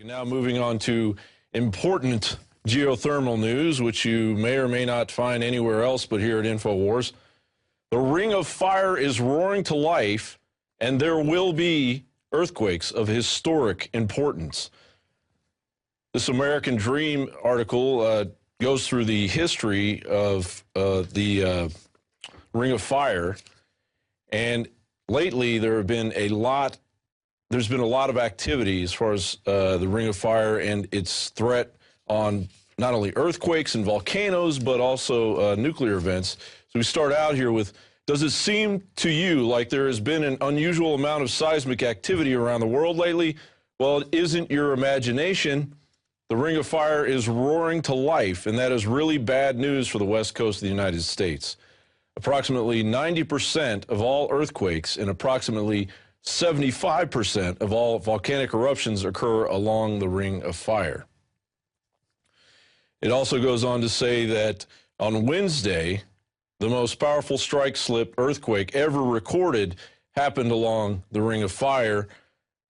Now moving on to important geothermal news, which you may or may not find anywhere else but here at Infowars. The Ring of Fire is roaring to life, and there will be earthquakes of historic importance. This American Dream article goes through the history of the Ring of Fire, and lately there's been a lot of activity as far as the Ring of Fire and its threat on not only earthquakes and volcanoes, but also nuclear events. So we start out here with, does it seem to you like there has been an unusual amount of seismic activity around the world lately? Well, it isn't your imagination. The Ring of Fire is roaring to life, and that is really bad news for the west coast of the United States. Approximately 90% of all earthquakes and approximately 75% of all volcanic eruptions occur along the Ring of Fire. It also goes on to say that on Wednesday, the most powerful strike-slip earthquake ever recorded happened along the Ring of Fire.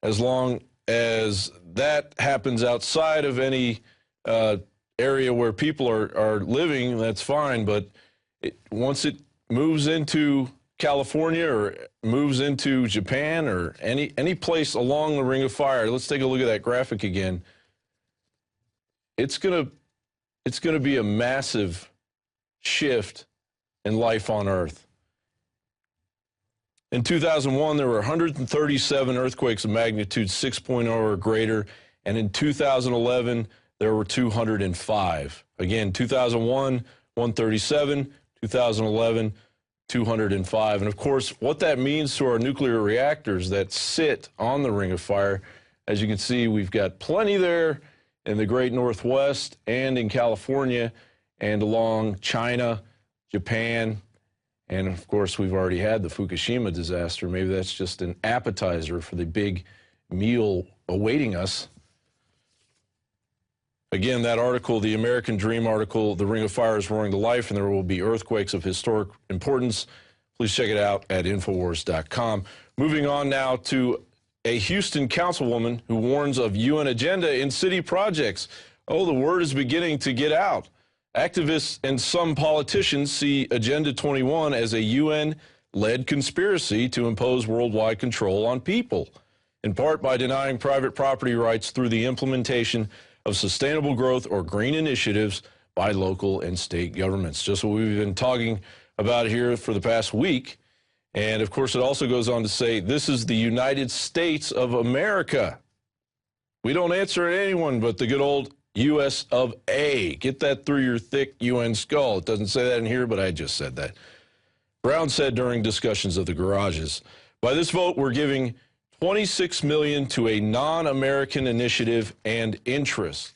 As long as that happens outside of any area where people are living, that's fine. But once it moves into California or moves into Japan or any place along the Ring of Fire, let's take a look at that graphic again. It's gonna be a massive shift in life on Earth. In 2001, there were 137 earthquakes of magnitude 6.0 or greater, and in 2011, there were 205. Again, 2001, 137, 2011, 205. And of course, what that means to our nuclear reactors that sit on the Ring of Fire, as you can see, we've got plenty there in the Great Northwest and in California and along China, Japan, and of course, we've already had the Fukushima disaster. Maybe that's just an appetizer for the big meal awaiting us. Again, that article, the American Dream article, the Ring of Fire is roaring to life, and there will be earthquakes of historic importance. Please check it out at Infowars.com. Moving on now to a Houston councilwoman who warns of UN agenda in city projects. Oh, the word is beginning to get out. Activists and some politicians see Agenda 21 as a UN-led conspiracy to impose worldwide control on people, in part by denying private property rights through the implementation of sustainable growth or green initiatives by local and state governments. Just what we've been talking about here for the past week. And of course, it also goes on to say, this is the United States of America. We don't answer to anyone but the good old U.S. of A. Get that through your thick UN skull. It doesn't say that in here, but I just said that. Brown said during discussions of the garages, by this vote, we're giving $26 million to a non-American initiative and interest.